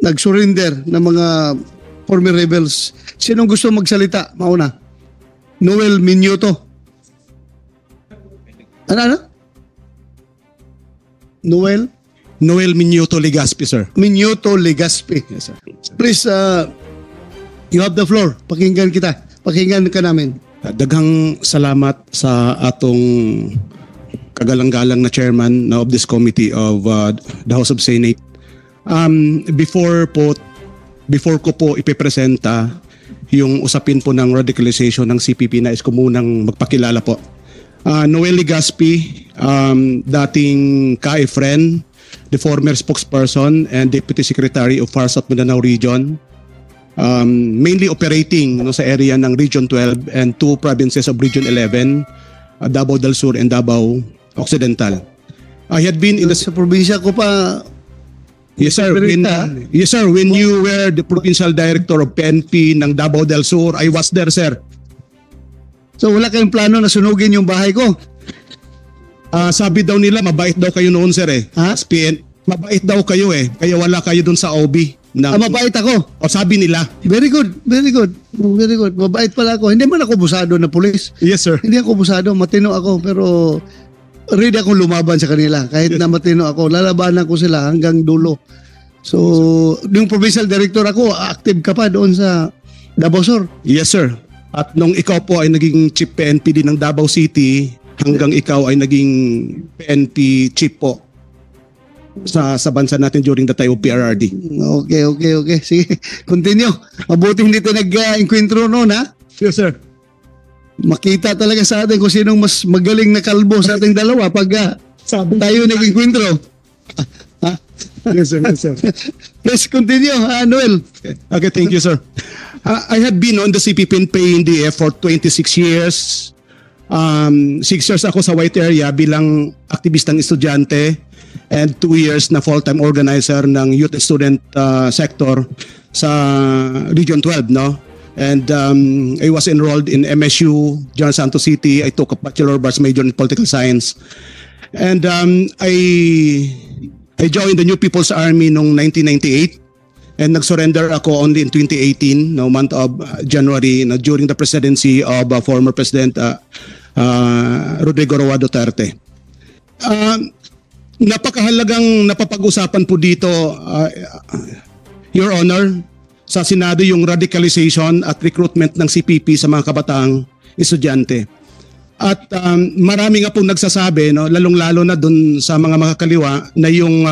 nag-surrender ng mga former rebels. Sinong gusto magsalita? Mauna. Noel Minyoto. Ano? Noel Minyoto Legaspi, sir. Minyoto Legaspi. Yes, sir. Please, you have the floor. Pakinggan kita. Pakinggan ka namin. Daghang salamat sa atong kagalang-galang na chairman of this committee of the House of Senate. Before ko po ipipresenta yung usapin po ng radicalization ng CPP, nais ko munang magpakilala po. Noel Legaspi, dating ka-friend, the former spokesperson and Deputy Secretary of Far South Mindanao Region, mainly operating sa area ng Region 12 and two provinces of Region 11, Davao del Sur and Davao Occidental. I had been in the... Sa probinsya ko pa... Yes sir, when you were the Provincial Director of PNP ng Davao del Sur, I was there, sir. So wala kayong plano na sunugin yung bahay ko? Sabi daw nila, mabait daw kayo noon, sir eh. Ha? Mabait daw kayo eh, kaya wala kayo dun sa OB. Mabait ako? O sabi nila. Very good. Mabait pala ako. Hindi man ako busado na pulis. Yes sir. Hindi ako busado, matino ako, pero ready akong lumaban sa kanila. Kahit na matino ako, lalabanan ko sila hanggang dulo. So, yung provincial director ako, active ka pa doon sa Davao Sur? Yes sir. At nung ikaw po ay naging chief PNP din ng Davao City, hanggang ikaw ay naging PNP chief po sa bansa natin during the time of PRRD. Okay. Sige, continue. Mabuti hindi tayo nag-enkwentro noon, ha? Yes sir. Makita talaga sa atin kung sinong mas magaling na kalbo sa ating dalawa pag tayo nag-enkwentro. Yes sir. Let's continue, Noel. Okay, thank you sir. I have been on the CPP in NDF for 26 years. 6 years ako sa White Area bilang aktivistang estudyante and 2 years na full-time organizer ng youth and student sector sa Region 12, no? And I was enrolled in MSU, General Santos City. I took a Bachelor of Arts major in Political Science. And I joined the New People's Army noong 1998. And nag-surrender ako only in 2018, no month of January, during the presidency of former President Rodrigo Roa Duterte. Napakahalagang napapag-usapan po dito, Your Honor, sa Senado yung radicalization at recruitment ng CPP sa mga kabataang estudyante. At marami nga pong nagsasabi, no, lalong-lalo na dun sa mga makakaliwa, na yung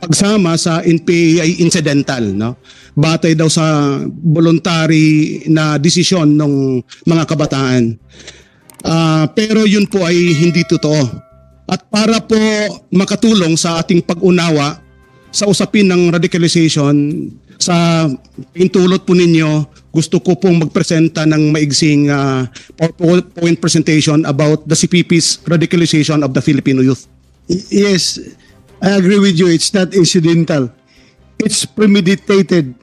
pagsama sa NPA ay incidental, no? Batay daw sa voluntary na desisyon ng mga kabataan. Pero yun po ay hindi totoo. At para po makatulong sa ating pag-unawa sa usapin ng radicalization, sa pintulot po ninyo, gusto ko pong magpresenta ng maigsing PowerPoint presentation about the CPP's radicalization of the Filipino youth. Yes, I agree with you. It's not incidental. It's premeditated.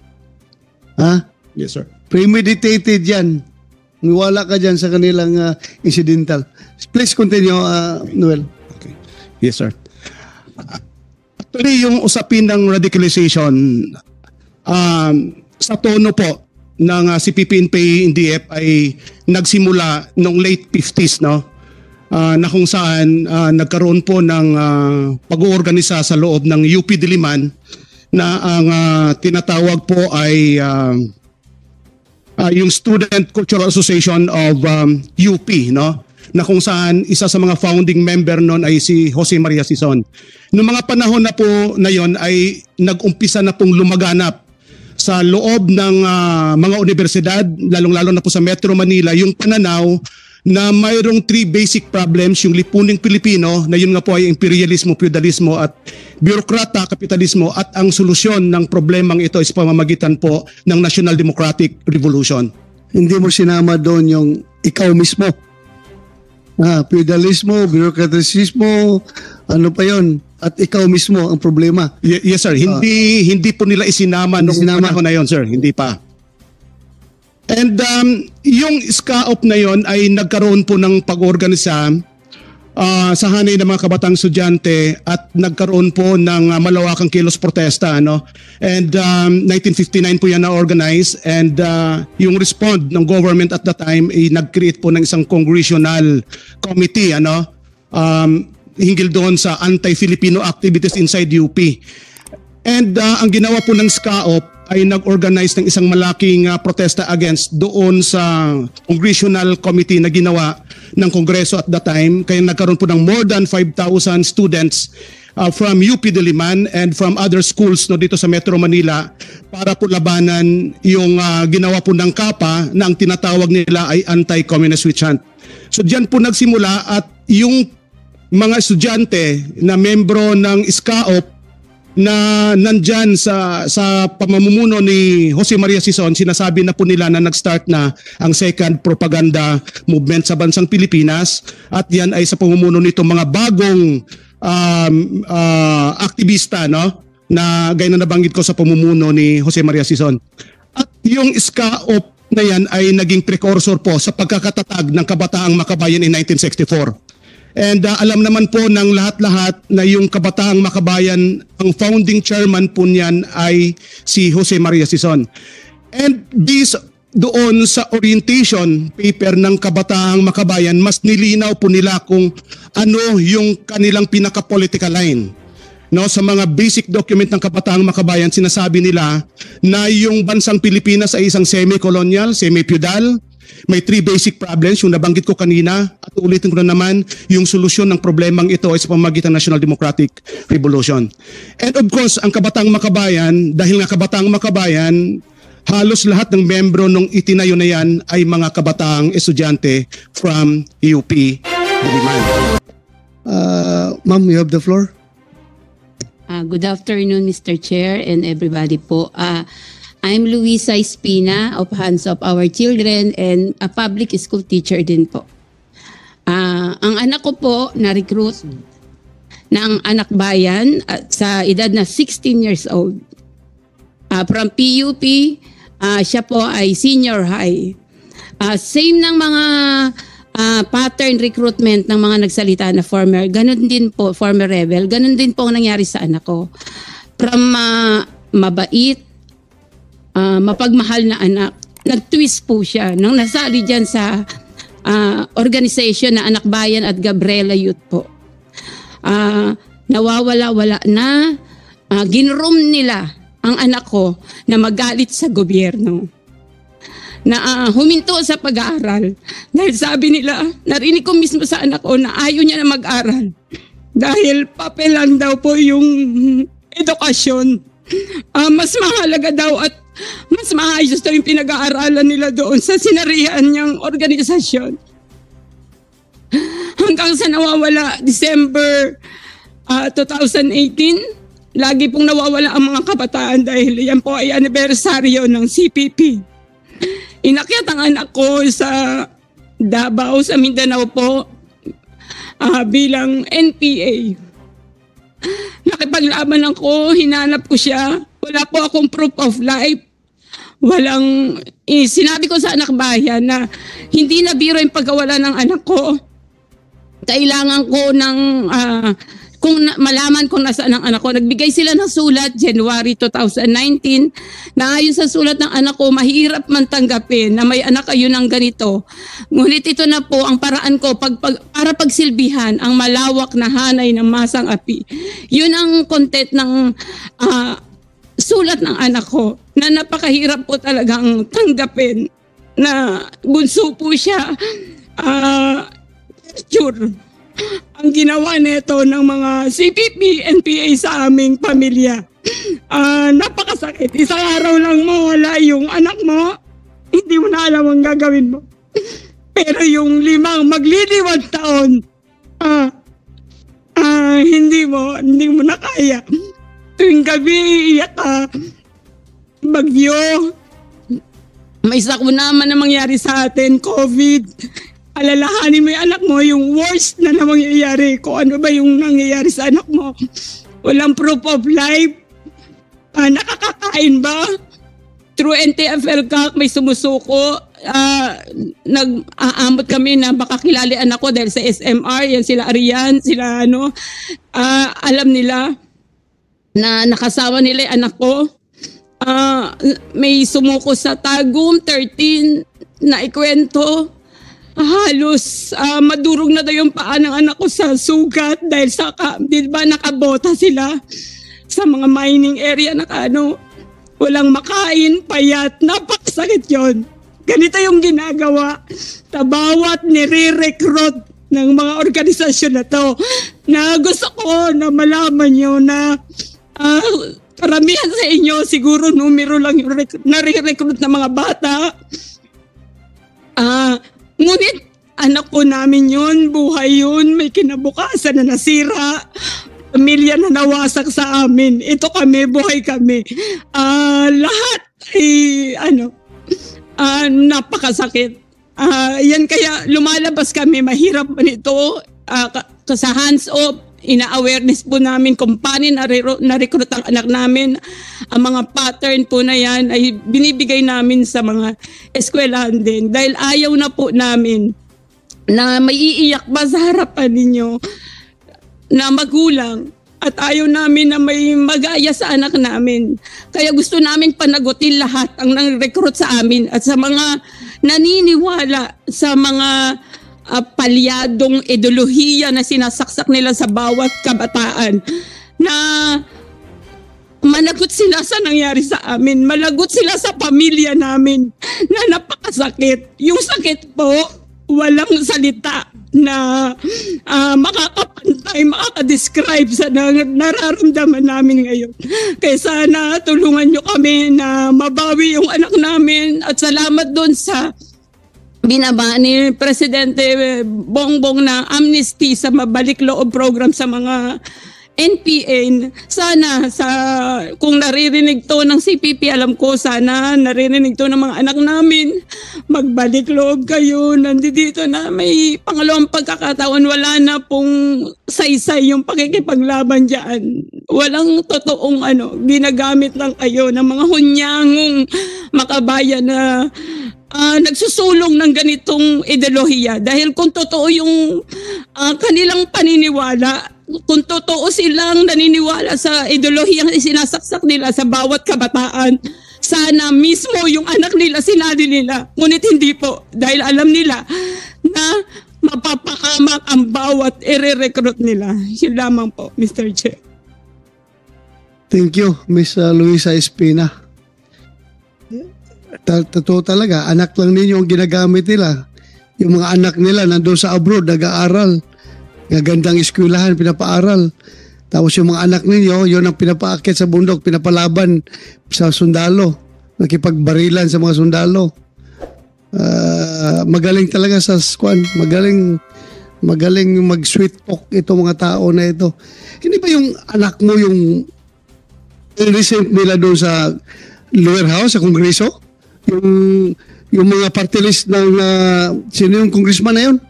Ha? Yes, sir. Premeditated yan. Wala ka dyan sa kanilang incidental. Please continue, Noel. Okay. Yes, sir. Actually, yung usapin ng radicalization, sa tono po ng CPP-NPA-NDF ay nagsimula noong late 50s, no? Na kung saan nagkaroon po ng pag-uorganisa sa loob ng UP Diliman na ang tinatawag po ay yung Student Cultural Association of UP, no? Na kung saan isa sa mga founding member noon ay si Jose Maria Sison. Noong mga panahon na po na yon ay nag-umpisa na pong lumaganap sa loob ng mga universidad, lalong-lalo na po sa Metro Manila, yung pananaw na mayroong 3 basic problems, yung lipuning Pilipino, na yun nga po ay imperialismo, feudalismo at bureaukrata, kapitalismo, at ang solusyon ng problemang ito is pamamagitan po ng National Democratic Revolution. Hindi mo sinama doon yung ikaw mismo. Feudalismo, bureaucratismo, ano pa yon? At ikaw mismo ang problema. Yes sir, hindi po nila isinama nung panahon na yon, sir, hindi pa. And yung SCAOP na yon ay nagkaroon po ng pag-organisa sa hanay ng mga kabatang estudyante at nagkaroon po ng malawakang kilos protesta, no? And 1959 po yan na-organize, and yung respond ng government at the time ay nag-create po ng isang congressional committee, ano? Hinggil doon sa anti-Filipino activities inside UP. And ang ginawa po ng SCAOP ay nag-organize ng isang malaking protesta against doon sa congressional committee na ginawa ng Kongreso at the time. Kaya nagkaroon po ng more than 5,000 students from UP Diliman and from other schools, no, dito sa Metro Manila para po labanan yung ginawa po ng KAPA na ang tinatawag nila ay anti-communist witch hunt. So diyan po nagsimula, at yung mga estudyante na membro ng SCAOP na nandyan sa pamamumuno ni Jose Maria Sison, sinasabi na po nila na nag-start na ang second propaganda movement sa bansang Pilipinas, at yan ay sa pamumuno nito mga bagong aktivista, no, na gaya na nabanggit ko sa pamumuno ni Jose Maria Sison. At yung SCAOP na yan ay naging precursor po sa pagkakatatag ng Kabataang Makabayan in 1964. And alam naman po ng lahat-lahat na yung Kabataang Makabayan, ang founding chairman po niyan ay si Jose Maria Sison. And this doon sa orientation paper ng Kabataang Makabayan, mas nilinaw po nila kung ano yung kanilang pinaka-political line. No, sa mga basic document ng Kabataang Makabayan, sinasabi nila na yung bansang Pilipinas ay isang semi-colonial, semi-feudal. May 3 basic problems, yung nabanggit ko kanina, at ulitin ko na naman, yung solusyon ng problemang ito ay sa pamamagitan ng National Democratic Revolution. And of course, ang Kabataang Makabayan, dahil nga Kabataang Makabayan, halos lahat ng membro nung itinayo na yan ay mga kabataang estudyante from UP Diliman. Ma'am, you have the floor. Good afternoon, Mr. Chair and everybody po. I'm Luisa Espina of Hands of Our Children and a public school teacher din po. Ang anak ko po na-recruit ng anak bayan sa edad na 16 years old. From PUP, siya po ay senior high. Same ng mga pattern recruitment ng mga nagsalita na former, ganun din po, former rebel, ganun din po ang nangyari sa anak ko. From mabait, mapagmahal na anak, nag-twist po siya nung nasali dyan sa organization na Anak Bayan at Gabriela Youth po. Nawawala-wala na, ginroom nila ang anak ko na magalit sa gobyerno, na huminto sa pag-aaral. Dahil sabi nila, narinig ko mismo sa anak ko na ayaw niya na mag-aral dahil papelan daw po yung edukasyon. Mas mahalaga daw at mas maayos daw yung pinag-aaralan nila doon sa sinarihan niyang organisasyon. Hanggang sa nawawala December 2018, lagi pong nawawala ang mga kabataan dahil yan po ay anibersaryo ng CPP. Inakyat ang anak ko sa Davao, sa Mindanao po, bilang NPA. Nakipaglaban ako, hinanap ko siya. Wala po akong proof of life. Walang, sinabi ko sa anak bayan na hindi na biro yung pagkawala ng anak ko. Kailangan ko ng, kung malaman kung nasaan ang anak ko. Nagbigay sila ng sulat January 2019 na ayon sa sulat ng anak ko, mahirap man tanggapin na may anak kayo ng ganito. Ngunit ito na po ang paraan ko para pagsilbihan ang malawak na hanay ng masang api. Yun ang content ng sulat ng anak ko na napakahirap po talagang tanggapin na bunso po siya. Sure. Ang ginawa nito ng mga CPP, NPA sa aming pamilya. Napakasakit. Isang araw lang mawala yung anak mo, hindi mo na alam ang gagawin mo. Pero yung 5 magliliwag taon, hindi mo na kaya. Tuwing gabi, iiyak ka. Bagyo. May sakuna man na mangyari sa atin, COVID. Alalahanin mo yung anak mo, yung worst na mangyayari. Kung ano ba yung nangyayari sa anak mo. Walang proof of life. Nakakakain ba? Through NTFL-CAC may sumusuko. nag-aamot kami na baka kilali anak ko dahil sa SMR, yan sila Arian, sila alam nila na nakasama nila yung anak ko. May sumuko sa Tagum, 13, na ikwento. Halos madurog na daw yung paa ng anak ko sa sugat dahil di ba nakabota sila sa mga mining area na walang makain, payat, napakasakit yon. Ganito yung ginagawa sa bawat nire-recruit ng mga organisasyon na to, na gusto ko na malaman nyo na karamihan sa inyo siguro numero lang yung nare-recruit ng mga bata. Ngunit anak po namin yun, buhay yun, may kinabukasan na nasira, pamilya na nawasak sa amin. Ito kami, buhay kami. Lahat ay napakasakit. Yan kaya lumalabas kami, mahirap pa nito. Sa hands off, ina-awareness po namin kung paano na-recruit ang anak namin. Ang mga pattern po na yan ay binibigay namin sa mga eskwelahan din. Dahil ayaw na po namin na may iiyak ba sa harapan ninyo na magulang. At ayaw namin na may mag-aya sa anak namin. Kaya gusto namin panagutin lahat ang nang-recruit sa amin at sa mga naniniwala sa mga palyadong ideolohiya na sinasaksak nila sa bawat kabataan, na managot sila sa nangyari sa amin, malagot sila sa pamilya namin na napakasakit. Yung sakit po, walang salita na makakapantay, makakadescribe sa nararamdaman namin ngayon. Kaya sana tulungan nyo kami na mabawi yung anak namin, at salamat doon sa binaba ni Presidente Bongbong na amnesty sa mabalik loob program sa mga NPA. Sana kung naririnig to ng CPP, alam ko sana naririnig to ng mga anak namin, magbalik loob kayo. Nandito na may pangalawang pagkakataon, wala na pong saysay yung pakikipaglaban dyan. Walang totoong ginagamit lang kayo ng mga hunyangong makabayan na nagsusulong ng ganitong ideolohiya. Dahil kung totoo yung kanilang paniniwala, kung totoo silang naniniwala sa ideolohiyang isinasaksak nila sa bawat kabataan, sana mismo yung anak nila sinali nila. Ngunit hindi po, dahil alam nila na mapapakamak ang bawat i-recruit nila. Yun lamang po, Mr. Chair. Thank you, Ms. Luisa Espina. Totoo talaga, anak lang ninyo ang ginagamit nila. Yung mga anak nila nandun sa abroad, nag-aaral. Gagandang eskwelahan, pinapaaral. Tapos yung mga anak ninyo, yun ang pinapaakit sa bundok, pinapalaban sa sundalo. Nakipagbarilan sa mga sundalo. Magaling talaga sa squad. Magaling mag-sweet talk itong mga tao na ito. Hindi ba yung anak mo yung recent nila doon sa lower house, sa kongreso? Yung mga party list ng sino yung congressman na yun?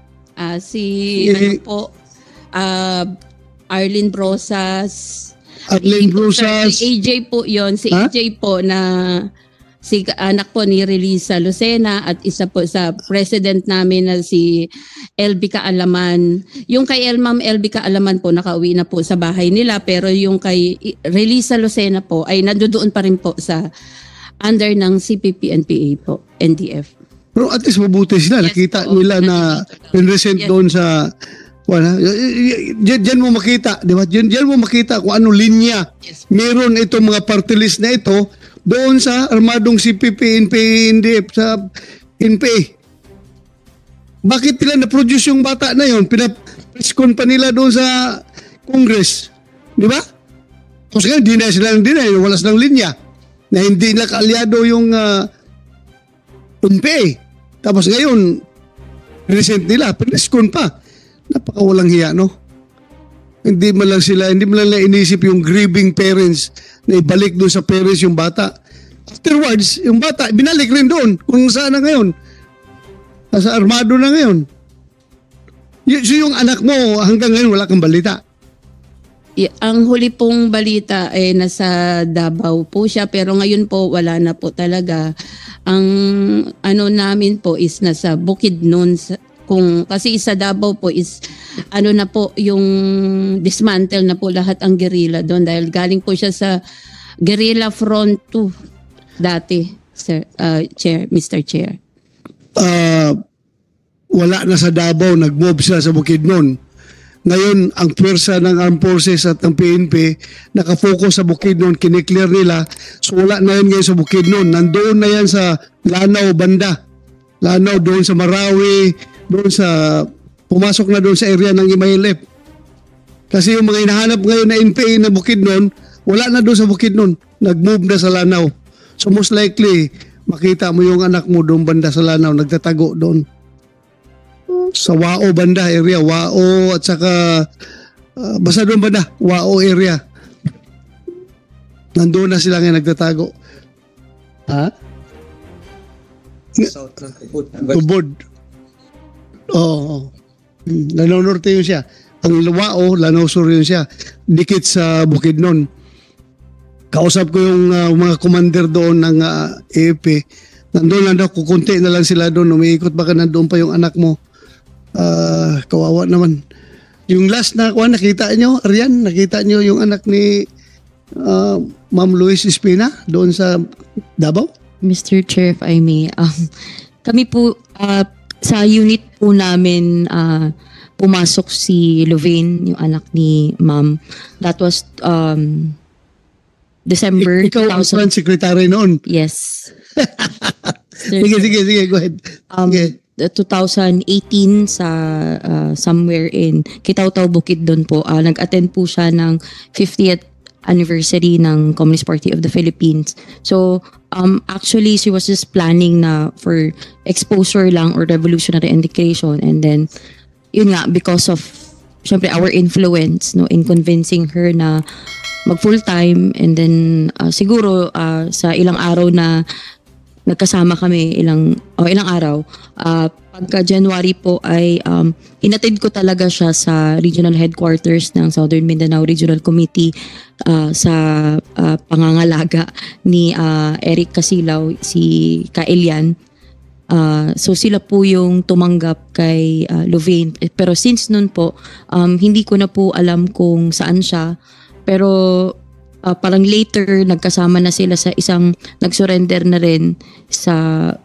Arlene Brosas. Arlene Brosas. AJ po yon, si AJ po na si anak po ni Relisa Lucena, at isa po sa president namin na si LB Kaalaman. Yung kay Ma'am LB Kaalaman po nakauwi na po sa bahay nila, pero yung kay Relisa Lucena po ay nandoon pa rin po sa under ng CPP-NPA po, NDF. Pero at least mabuti sila. Yes, nakita nila na pinresent doon sa diyan mo makita, di ba? Diyan mo makita kung anong linya meron itong mga party list na ito doon sa armadong CPP, NPA, NDF, sa NPA. Bakit nila na-produce yung bata na yun? Pinapreskon pa nila doon sa Congress. Di ba? Kasi nga, di na silang wala silang linya na hindi na kaalyado yung NPA. Tapos ngayon, recent nila, pineskon pa. Napakawalang hiya, no? Hindi man lang inisip yung grieving parents na ibalik doon sa parents yung bata. Afterwards, yung bata, binalik rin doon kung saan na ngayon. Nasa armado na ngayon. So yung anak mo, hanggang ngayon wala kang balita. Ang huli pong balita nasa Davao po siya, pero ngayon po wala na po talaga. Ang ano namin po is nasa Bukidnon, kasi sa Davao po is ano na po yung dismantle na po lahat ang guerrilla doon dahil galing po siya sa Guerrilla Front 2 dati, Sir, Mr. Chair. Wala na sa Davao, nag-move sila sa Bukidnon. Ngayon, ang pwersa ng Armed Forces at ng PNP nakafocus sa Bukidnon, kiniklear nila. So wala na yan ngayon sa Bukidnon. Nandoon na yan sa Lanao banda. Lanao doon sa Marawi, doon sa pumasok na doon sa area ng Imaylep. Kasi yung mga hinahanap ngayon na NPA na Bukidnon, wala na doon sa Bukidnon. Nag-move na sa Lanao. So most likely, makita mo yung anak mo doon banda sa Lanao, nagtatago doon. Sa Wao banda area, Wao at saka basta doon banda, Wao area. Nandoon na sila ngayon nagtatago. Ha? Tubod. Oo. Lanao Norte yun siya. Ang Wao, Lanao Sur yun siya. Dikit sa Bukidnon. Kausap ko yung mga commander doon ng AFP. Nandoon lang daw, kukunti na lang sila doon. Umiikot baka nandoon pa yung anak mo. Kawawa naman. Yung last na nakita nyo, Arian, nakita nyo yung anak ni Ma'am Luis Espina doon sa Davao? Mr. Chair, if I may, kami po sa unit po namin pumasok si Louvain, yung anak ni Ma'am. That was December Ikaw ang front secretary noon. Yes. Sige, go ahead. Sige. 2018 sa somewhere in Kitaw-Taw, Bukidnon po. Nag-attend po siya ng 50th anniversary ng Communist Party of the Philippines. So, actually, she was just planning na for exposure lang or revolutionary indication. And then, yun nga, because of, syempre, our influence no, in convincing her na mag full-time. And then, siguro, sa ilang araw na nagkasama kami ilang araw. Pagka January po ay inatid ko talaga siya sa regional headquarters ng Southern Mindanao Regional Committee sa pangangalaga ni Eric Casilaw, si Kaelian. So sila po yung tumanggap kay Louvain. Pero since nun po, hindi ko na po alam kung saan siya. Pero parang later nagkasama na sila sa isang nag-surrender na rin sa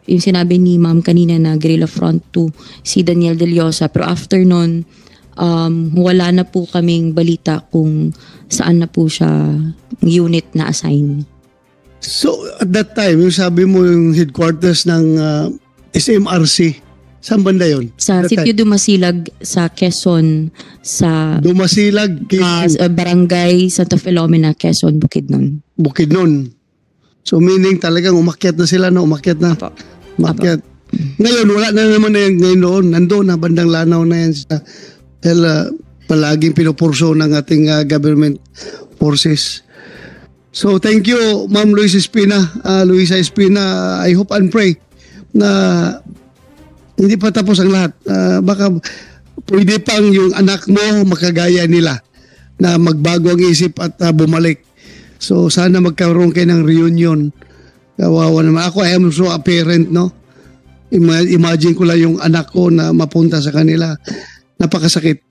yung sinabi ni Ma'am kanina na Guerrilla Front 2, si Daniel De Llosa. Pero after nun, wala na po kaming balita kung saan na po siya unit na assign. So at that time, yung sabi mo yung headquarters ng SMRC, saan banda yun? Sa That Sitio time? Dumasilag sa Quezon, sa Dumasilag, Barangay Santa Filomena, Quezon, Bukidnon. Bukidnon. So meaning talagang umakyat na sila, no? Umakyat na. Apo. Umakyat. Ngayon, wala na naman na yan ngayon doon. Nandoon na, bandang Lanao na yan. Palaging pinupurso ng ating government forces. So thank you, Ma'am Luisa Espina. Luisa Espina, I hope and pray na hindi pa tapos ang lahat. Baka pwede pang yung anak mo makagaya nila na magbago ang isip at bumalik. So sana magkaroon kayo ng reunion. Kawawa naman. Ako, I am so a parent, no? Imagine ko lang yung anak ko na mapunta sa kanila. Napakasakit.